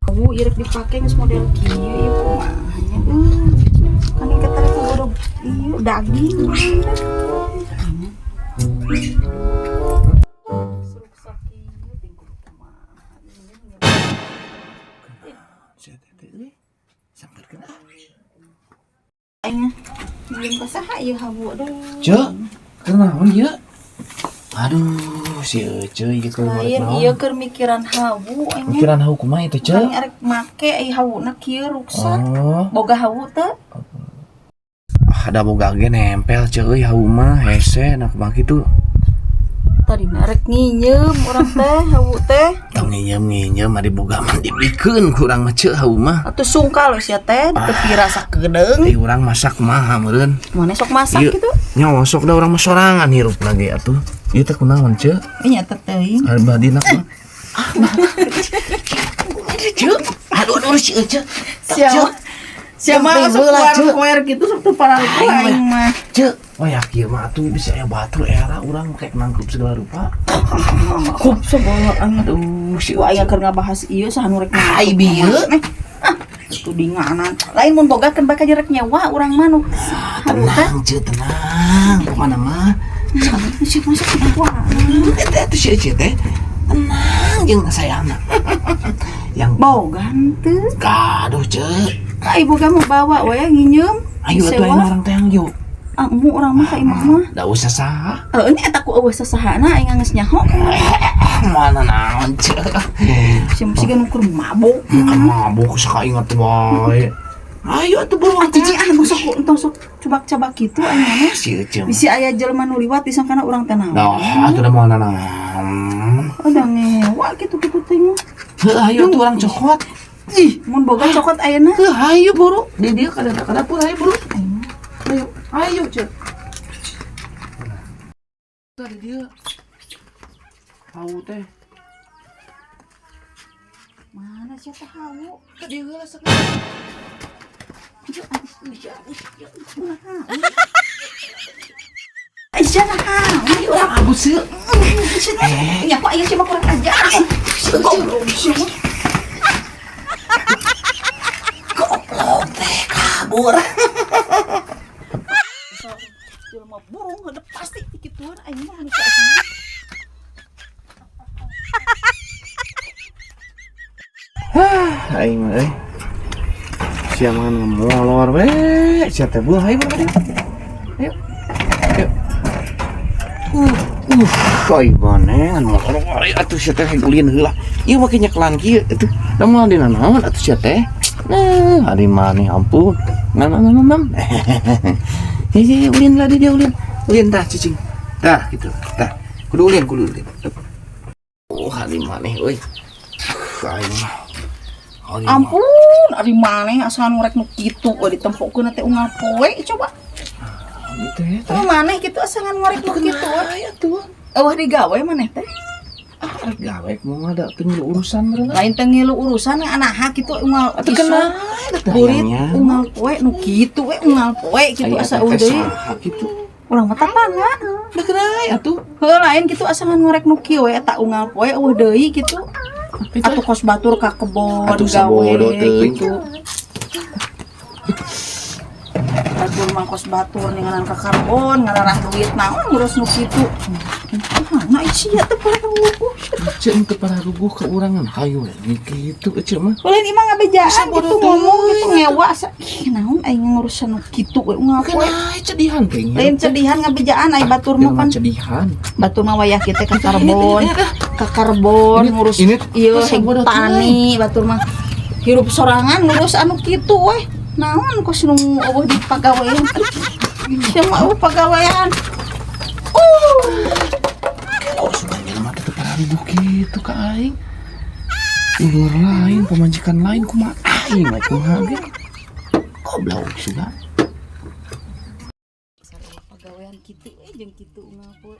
Bu, irek dipake geus model kieu ieu kumahanya. Kan ieu teh kudu ieu daging. Seruk sakieu tinggal kumaha. Saya teh euy. Sampeurkeun ah. Aing belum kasaha ieu habu aduh. Cek, kenaon ieu? Aduh, si Ece ieu keur ngorek Lain naon? ieu keur mikiran habu aing. Pikiran hau kumaha teh, Kan Cek? arek make ai hawuna kieu ruksat. Oh, Boga hawu teu? ada boga ge nempel cek euy hau mah hese na kumaha kitu. Tadi arek nginyeum urang teh hawu teh. Tong nginyeum ari boga mah dibikeun ku urang mah cek hau mah. Atuh sungkal sia teh ditepira sakedeung. Ai urang masak kumaha meureun? Mana sok masak Ieu gitu? nyosok da urang mah sorangan hirup lagi atuh. Ieu teh kunaon cek? Nya teh teuing. Ari badina mah. Cek, aduh si Ece. Siapa Cek. koer gitu sok para aing mah. Cek, oh ya kieu mah atuh bisa aya batur era urang kayak nangkep segala rupa. Kup sebawa Aduh, si Wah, aya keur ngabahas ieu saha nu rek ai bieu. Itu dinganan. Lain mun bogakeun bakal rek nyawa urang mah nu. Tenang, Cek, tenang. Pokona mah Si masuk kenapa? eta si Ece teh tenang jeung sayangna. Yang Bogan teu. gaduh, Cek. Ai boga mau bawa we nginyeum. Ayo atuh ayeuna urang teh yuk. Mu urang mah ka imah mah. Da usah saha. Nya eta ku eueuh sasahana aing geus nyaho. Mana naon, Cek. Si musiga nu keur mabok. Mabuk sakaingat bae. Ayo atuh buruan Cici sok entong sok coba-coba kitu aing mah. si Ece. Bisi aya jelema nu liwat disangkana urang teh naon. Nah, atuh da mana naon. Udah ngewa gitu-gitu teh. Heuh, ayo tuh orang cokot. Ih, mun boga cokot ayeuna. Heuh, ayo buru. Di dia ka dapur ayo buru. Ayo, ayo, Cek. Tadi dia. Hau teh. Mana sia teh hawu? Ka dia heula sok. Aisyah nah, Ayo urang abut seueur. ya kok ieu cuma kurang aja. Goblok sia. Goblok teh kabur. Jelema burung heudeuk pasti dikituan aing mah nu saesan. Aing mah euy. Sia mangan ngemolor we. Sia teh buah ayo buru. Ayo. Ayo. Koi maneh molor atuh sia teh ulin heula. Ieu make nyeklan kieu atuh. Da moal dina naon atuh sia teh. Hari maneh ampun. Nam. Hei, ulin lah dia ulin. Ulin tah cicing. Tah gitu. Tah. Kudu ulin. Oh, hari maneh euy. Aing mah. Ampun, ari maneh asal rek nu kitu we ditempokeun teh unggal poe coba. Gitu ya. Teu maneh kitu asangan ngorek nu kitu. Atuh. Eueuh digawe maneh teh. Arek gawe mau ada tinggal urusan meureun. Lain teh ngilu urusan anaha kitu unggal Atuh isu. kenal Kulit unggal poe nu kitu we unggal poe kitu asa eueuh deui. Gitu. Urang mah tapangga. Da kenal atuh. Heuh lain kitu asangan ngorek nu kieu we eta unggal poe eueuh deui kitu. Atuh kos batur ka kebon Atuh gawe sabodo teuing. gitu. Batur mah kos batur ninganan ka karbon ngararah duit naon ngurus nu kitu. Mana sia teh pararuguh. Cek teu para ruguh ke urangan hayu we kitu cek mah. Lain imah ngabejaan Sabodo gitu ngomong gitu teuing. ngewa naon aing ngurusan nu kitu we unggal poe. Kenal cedihan teh. Lain cedihan ngabejaan ai batur mah kan cedihan. batur mah wayah kita ke karbon ke karbon Ini- ngurus ini ieu pas sabodo tani batur mah hirup sorangan ngurus anu kitu weh naon kos nu eueuh di pagawean sia mah eueuh pagawean Kalau sudah jelema teh teu para ruguh kitu ka aing. Di luar lain pemajikan lain kumaha aing mah kumaha ge. Goblok sudah. pagawean kitu jeung kitu unggal poe